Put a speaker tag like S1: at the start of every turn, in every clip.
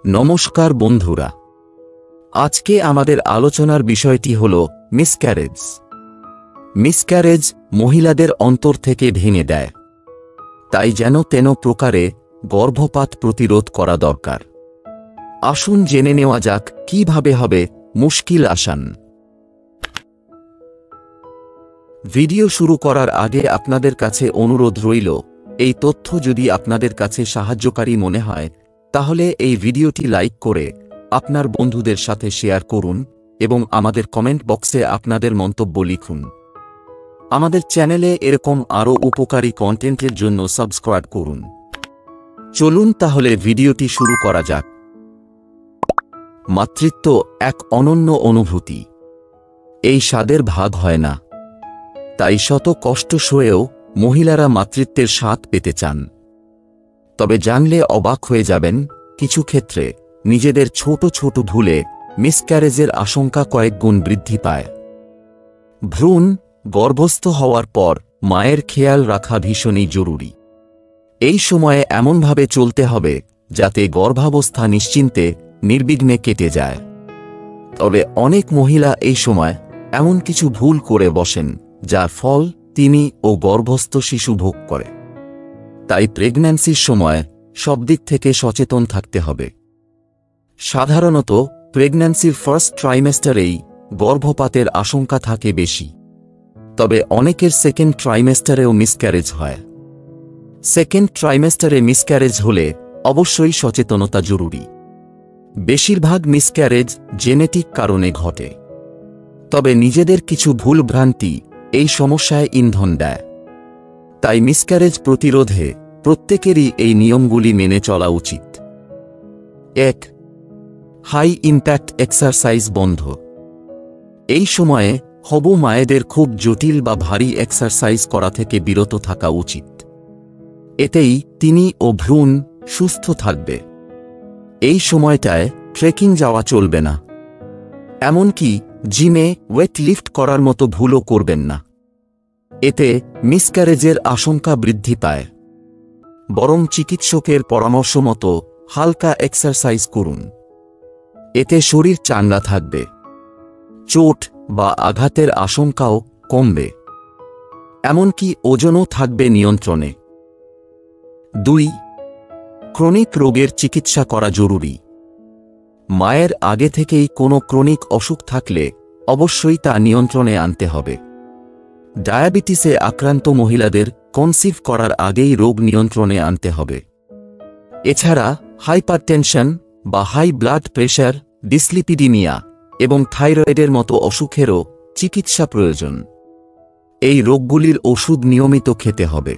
S1: নমস্কার বন্ধুরা, আজকে আমাদের আলোচনার বিষয়টি হল মিসক্যারেজ। মিসক্যারেজ মহিলাদের অন্তর থেকে ভেঙে দেয়, তাই যেন তেন প্রকারে গর্ভপাত প্রতিরোধ করা দরকার। আসুন জেনে নেওয়া যাক কিভাবে হবে মুশকিল আসান। ভিডিও শুরু করার আগে আপনাদের কাছে অনুরোধ রইল, এই তথ্য যদি আপনাদের কাছে সাহায্যকারী মনে হয় তাহলে এই ভিডিওটি লাইক করে আপনার বন্ধুদের সাথে শেয়ার করুন এবং আমাদের কমেন্ট বক্সে আপনাদের মন্তব্য লিখুন। আমাদের চ্যানেলে এরকম আরও উপকারী কন্টেন্টের জন্য সাবস্ক্রাইব করুন। চলুন তাহলে ভিডিওটি শুরু করা যাক। মাতৃত্ব এক অনন্য অনুভূতি। এই স্বাদের ভাগ হয় না, তাই শত কষ্ট সয়েও মহিলারা মাতৃত্বের স্বাদ পেতে চান। তবে জানলে অবাক হয়ে যাবেন, কিছু ক্ষেত্রে নিজেদের ছোট ছোট ভুলে মিসক্যারেজের আশঙ্কা কয়েক গুণ বৃদ্ধি পায়। ভ্রূণ গর্ভস্থ হওয়ার পর মায়ের খেয়াল রাখা ভীষণই জরুরি। এই সময়ে এমনভাবে চলতে হবে যাতে গর্ভাবস্থা নিশ্চিন্তে নির্বিঘ্নে কেটে যায়। তবে অনেক মহিলা এই সময় এমন কিছু ভুল করে বসেন যার ফল তিনি ও গর্ভস্থ শিশু ভোগ করে। তাই প্রেগন্যান্সির সময় সব দিক থেকে সচেতন থাকতে হবে। সাধারণত প্রেগন্যান্সির ফার্স্ট ট্রাইমেস্টারেই গর্ভপাতের আশঙ্কা থাকে বেশি, তবে অনেকের সেকেন্ড ট্রাইমেস্টারেও মিসক্যারেজ হয়। সেকেন্ড ট্রাইমেস্টারে মিসক্যারেজ হলে অবশ্যই সচেতনতা জরুরি। বেশিরভাগ মিসক্যারেজ জেনেটিক কারণে ঘটে, তবে নিজেদের কিছু ভুল ভ্রান্তি এই সমস্যায় ইন্ধন দেয়। তাই মিসক্যারেজ প্রতিরোধে প্রত্যেকেরই এই নিয়মগুলি মেনে চলা উচিত। ১. হাই ইম্প্যাক্ট এক্সারসাইজ বন্ধ। এই সময়ে হবু মায়েদের খুব জটিল বা ভারী এক্সারসাইজ করা থেকে বিরত থাকা উচিত। এতেই তিনি ও ভ্রূণ সুস্থ থাকবে। এই সময়টায় ট্রেকিং যাওয়া চলবে না, এমনকি জিমে ওয়েট লিফট করার মতো ভুলও করবেন না। এতে মিসক্যারেজের আশঙ্কা বৃদ্ধি পায়। বরং চিকিৎসকের পরামর্শ মতো হালকা এক্সারসাইজ করুন। এতে শরীর চাঙ্গা থাকবে, চোট বা আঘাতের আশঙ্কাও কমবে, এমনকি ওজনও থাকবে নিয়ন্ত্রণে। ২. ক্রনিক রোগের চিকিৎসা করা জরুরি। মায়ের আগে থেকেই কোনো ক্রনিক অসুখ থাকলে অবশ্যই তা নিয়ন্ত্রণে আনতে হবে। ডায়াবেটিসে আক্রান্ত মহিলাদের কনসিভ করার আগেই রোগ নিয়ন্ত্রণে আনতে হবে। এছাড়া হাইপারটেনশন বা হাই ব্লাড প্রেশার, ডিসলিপিডিমিয়া এবং থাইরয়েডের মতো অসুখেরও চিকিৎসা প্রয়োজন। এই রোগগুলির ওষুধ নিয়মিত খেতে হবে,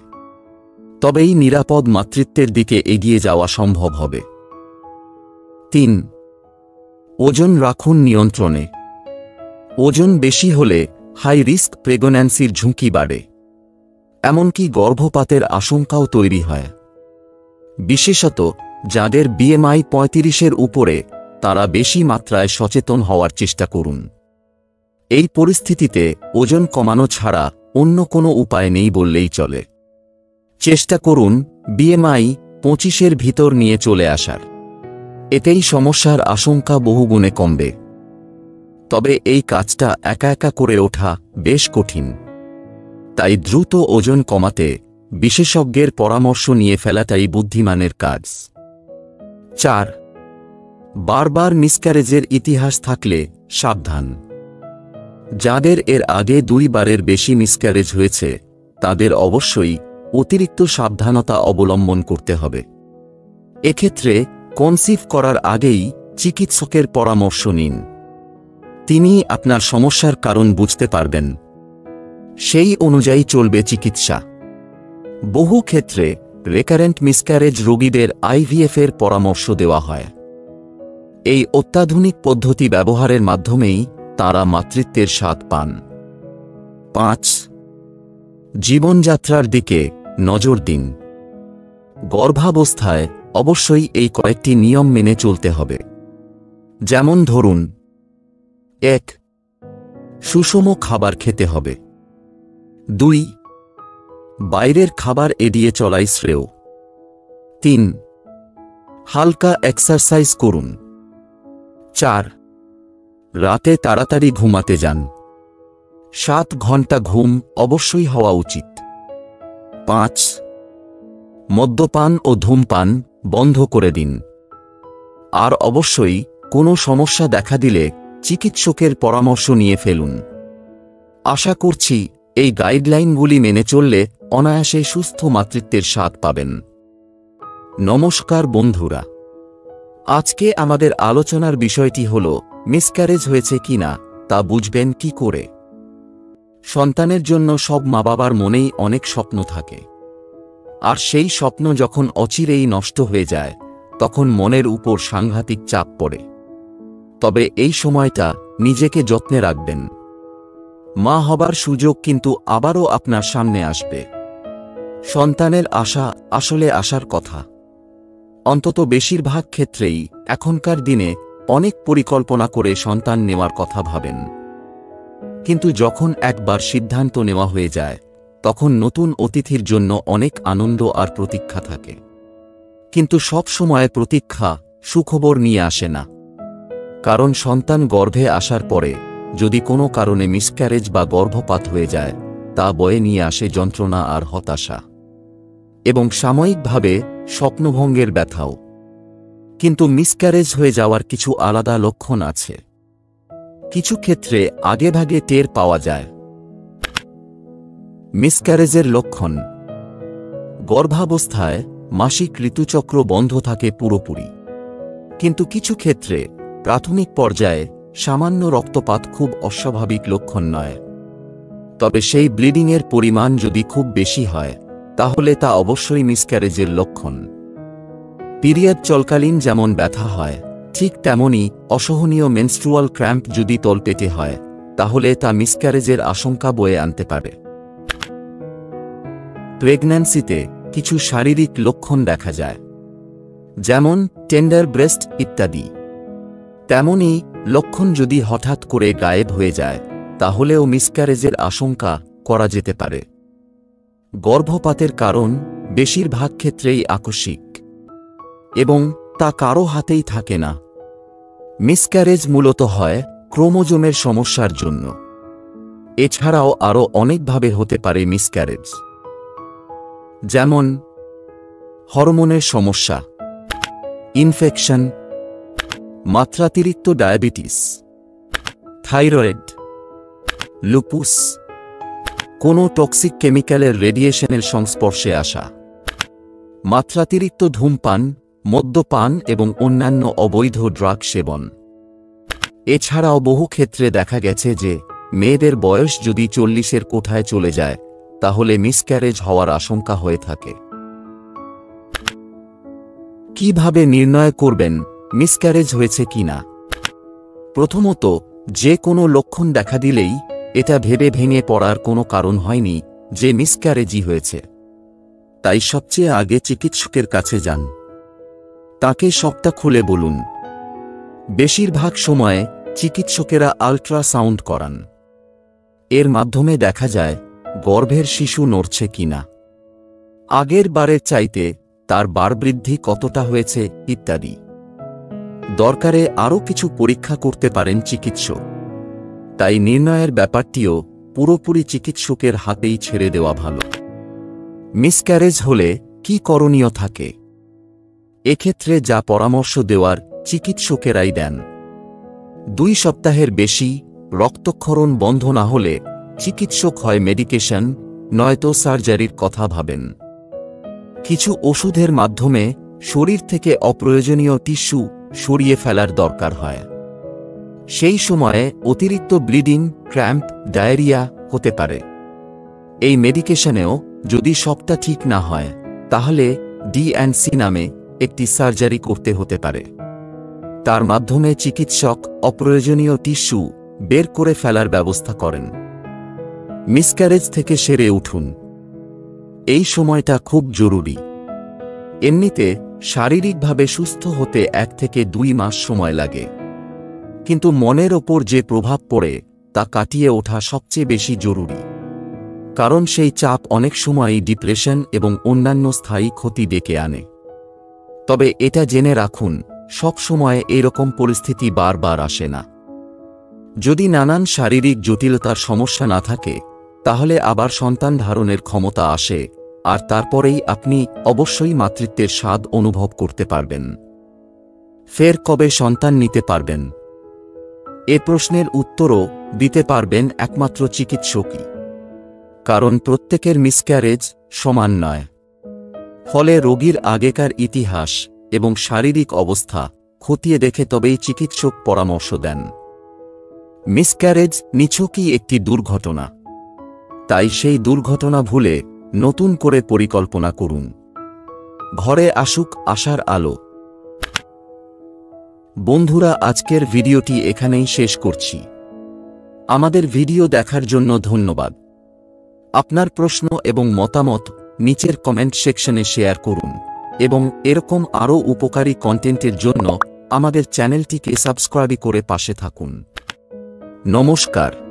S1: তবেই নিরাপদ মাতৃত্বের দিকে এগিয়ে যাওয়া সম্ভব হবে। ৩. ওজন রাখুন নিয়ন্ত্রণে। ওজন বেশি হলে হাই রিস্ক প্রেগন্যান্সির ঝুঁকি বাড়ে, এমনকি গর্ভপাতের আশঙ্কাও তৈরি হয়। বিশেষত যাদের বিএমআই ৩৫-এর উপরে, তারা বেশি মাত্রায় সচেতন হওয়ার চেষ্টা করুন। এই পরিস্থিতিতে ওজন কমানো ছাড়া অন্য কোনো উপায় নেই বললেই চলে। চেষ্টা করুন বিএমআই ২৫-এর ভিতর নিয়ে চলে আসার। এতেই সমস্যার আশঙ্কা বহুগুণে কমবে। তবে এই কাজটা একা একা করে ওঠা বেশ কঠিন, তাই দ্রুত ওজন কমাতে বিশেষজ্ঞের পরামর্শ নিয়ে ফেলাটাই বুদ্ধিমানের কাজ। ৪. বারবার মিসক্যারেজের ইতিহাস থাকলে সাবধান। যাদের এর আগে ২ বারের বেশি মিসক্যারেজ হয়েছে তাদের অবশ্যই অতিরিক্ত সাবধানতা অবলম্বন করতে হবে। এক্ষেত্রে কনসিভ করার আগেই চিকিৎসকের পরামর্শ নিন। তিনি আপনার সমস্যার কারণ বুঝতে পারবেন, সেই অনুযায়ী চলবে চিকিৎসা। বহু ক্ষেত্রে রেকারেন্ট মিসক্যারেজ রোগীদের আইভিএফের পরামর্শ দেওয়া হয়। এই অত্যাধুনিক পদ্ধতি ব্যবহারের মাধ্যমেই তাঁরা মাতৃত্বের স্বাদ পান। ৫. জীবনযাত্রার দিকে নজর দিন। গর্ভাবস্থায় অবশ্যই এই কয়েকটি নিয়ম মেনে চলতে হবে। যেমন ধরুন, ১. সুষম খাবার খেতে হবে। ২. বাইরের খাবার এড়িয়ে চলাই শ্রেয়। ৩. হালকা এক্সারসাইজ করুন। 4. রাতে তাড়াতাড়ি ঘুমাতে যান। 7 ঘন্টা ঘুম অবশ্যই হওয়া উচিত। 5. মদ্যপান ও ধূমপান বন্ধ করে দিন। আর অবশ্যই কোনো সমস্যা দেখা দিলে চিকিৎসকের পরামর্শ নিয়ে ফেলুন। আশা করছি এই গাইডলাইনগুলি মেনে চললে অনায়াসে সুস্থ মাতৃত্বের স্বাদ পাবেন। নমস্কার বন্ধুরা, আজকে আমাদের আলোচনার বিষয়টি হল মিসক্যারেজ হয়েছে কিনা তা বুঝবেন কি করে। সন্তানের জন্য সব মা বাবার মনেই অনেক স্বপ্ন থাকে, আর সেই স্বপ্ন যখন অচিরেই নষ্ট হয়ে যায় তখন মনের উপর সাংঘাতিক চাপ পড়ে। তবে এই সময়টা নিজেকে যত্নে রাখবেন। মা হবার সুযোগ কিন্তু আবারও আপনার সামনে আসবে। সন্তানের আশা আসলে আসার কথা। অন্তত বেশিরভাগ ক্ষেত্রেই এখনকার দিনে অনেক পরিকল্পনা করে সন্তান নেওয়ার কথা ভাবেন, কিন্তু যখন একবার সিদ্ধান্ত নেওয়া হয়ে যায় তখন নতুন অতিথির জন্য অনেক আনন্দ আর প্রতীক্ষা থাকে। কিন্তু সব সময় প্রতীক্ষা সুখবর নিয়ে আসে না, কারণ সন্তান গর্ভে আসার পরে যদি কোনো কারণে মিসক্যারেজ বা গর্ভপাত হয়ে যায় তা বয়ে নিয়ে আসে যন্ত্রণা আর হতাশা, এবং সাময়িকভাবে স্বপ্নভঙ্গের ব্যথাও। কিন্তু মিসক্যারেজ হয়ে যাওয়ার কিছু আলাদা লক্ষণ আছে। কিছু ক্ষেত্রে আগেভাগে টের পাওয়া যায়। মিসক্যারেজের লক্ষণ: গর্ভাবস্থায় মাসিক ঋতুচক্র বন্ধ থাকে পুরোপুরি, কিন্তু কিছু ক্ষেত্রে প্রাথমিক পর্যায়ে সামান্য রক্তপাত খুব অস্বাভাবিক লক্ষণ নয়। তবে সেই ব্লিডিংয়ের পরিমাণ যদি খুব বেশি হয় তাহলে তা অবশ্যই মিসক্যারেজের লক্ষণ। পিরিয়ড চলকালীন যেমন ব্যথা হয় ঠিক তেমনি অসহনীয় মেনস্ট্রুয়াল ক্র্যাম্প যদি তলপেটে হয় তাহলে তা মিসক্যারেজের আশঙ্কা বয়ে আনতে পারে। প্রেগন্যান্সিতে কিছু শারীরিক লক্ষণ দেখা যায়, যেমন টেন্ডার ব্রেস্ট ইত্যাদি। তেমনি লক্ষণ যদি হঠাৎ করে গায়েব হয়ে যায় তাহলেও মিসক্যারেজের আশঙ্কা করা যেতে পারে। গর্ভপাতের কারণ বেশিরভাগ ক্ষেত্রেই আকস্মিক এবং তা কারো হাতেই থাকে না। মিসক্যারেজ মূলত হয় ক্রোমোজোমের সমস্যার জন্য। এছাড়াও আরও অনেকভাবে হতে পারে মিসক্যারেজ, যেমন হরমোনের সমস্যা, ইনফেকশন, মাত্রাতিরিক্ত ডায়াবেটিস, থাইরয়েড, লুপুস, কোনো টক্সিক কেমিক্যালের রেডিয়েশনের সংস্পর্শে আসা, মাত্রাতিরিক্ত ধূমপান, মদ্যপান এবং অন্যান্য অবৈধ ড্রাগ সেবন। এছাড়াও বহু ক্ষেত্রে দেখা গেছে যে মেয়েদের বয়স যদি 40-এর কোঠায় চলে যায় তাহলে মিসক্যারেজ হওয়ার আশঙ্কা হয়ে থাকে। কিভাবে নির্ণয় করবেন মিসক্যারেজ হয়েছে কিনা? প্রথমত, যে কোনো লক্ষণ দেখা দিলেই এটা ভেবে ভেঙে পড়ার কোনো কারণ হয়নি যে মিসক্যারেজই হয়েছে। তাই সবচেয়ে আগে চিকিৎসকের কাছে যান, তাকে সবটা খুলে বলুন। বেশিরভাগ সময়ে চিকিৎসকেরা আল্ট্রাসাউন্ড করান। এর মাধ্যমে দেখা যায় গর্ভের শিশু নড়ছে কিনা, আগের বারের চাইতে তার বাড়বৃদ্ধি কতটা হয়েছে ইত্যাদি। দরকারে আরও কিছু পরীক্ষা করতে পারেন চিকিৎসক। তাই নির্ণয়ের ব্যাপারটিও পুরোপুরি চিকিৎসকের হাতেই ছেড়ে দেওয়া ভালো। মিসক্যারেজ হলে কি করণীয় থাকে? এক্ষেত্রে যা পরামর্শ দেওয়ার চিকিৎসকেরাই দেন। 2 সপ্তাহের বেশি রক্তক্ষরণ বন্ধ না হলে চিকিৎসক হয় মেডিকেশন নয়তো সার্জারির কথা ভাবেন। কিছু ওষুধের মাধ্যমে শরীর থেকে অপ্রয়োজনীয় টিস্যু সরিয়ে ফেলার দরকার হয়। সেই সময়ে অতিরিক্ত ব্লিডিং, ক্র্যাম্প, ডায়রিয়া হতে পারে। এই মেডিকেশনেও যদি সবটা ঠিক না হয় তাহলে ডি&সি নামে একটি সার্জারি করতে হতে পারে। তার মাধ্যমে চিকিৎসক অপ্রয়োজনীয় টিস্যু বের করে ফেলার ব্যবস্থা করেন। মিসক্যারেজ থেকে সেরে উঠুন, এই সময়টা খুব জরুরি। এমনিতে শারীরিকভাবে সুস্থ হতে 1 থেকে 2 মাস সময় লাগে, কিন্তু মনের ওপর যে প্রভাব পড়ে তা কাটিয়ে ওঠা সবচেয়ে বেশি জরুরি। কারণ সেই চাপ অনেক সময়ই ডিপ্রেশন এবং অন্যান্য স্থায়ী ক্ষতি ডেকে আনে। তবে এটা জেনে রাখুন, সব সময় এরকম পরিস্থিতি বারবার আসে না। যদি নানান শারীরিক জটিলতার সমস্যা না থাকে, তাহলে আবার সন্তান ধারণের ক্ষমতা আসে, আর তারপরেই আপনি অবশ্যই মাতৃত্বের স্বাদ অনুভব করতে পারবেন। ফের কবে সন্তান নিতে পারবেন? এ প্রশ্নের উত্তরও দিতে পারবেন একমাত্র চিকিৎসকই। কারণ প্রত্যেকের মিসক্যারেজ সমান নয়। ফলে রোগীর আগেকার ইতিহাস এবং শারীরিক অবস্থা খতিয়ে দেখে তবেই চিকিৎসক পরামর্শ দেন। মিসক্যারেজ নিছকই একটি দুর্ঘটনা, তাই সেই দুর্ঘটনা ভুলে নতুন করে পরিকল্পনা করুন। ঘরে আসুক আশার আলো। বন্ধুরা, আজকের ভিডিওটি এখানেই শেষ করছি। আমাদের ভিডিও দেখার জন্য ধন্যবাদ। আপনার প্রশ্ন এবং মতামত নিচের কমেন্ট সেকশনে শেয়ার করুন এবং এরকম আরও উপকারী কন্টেন্টের জন্য আমাদের চ্যানেলটিকে সাবস্ক্রাইব করে পাশে থাকুন। নমস্কার।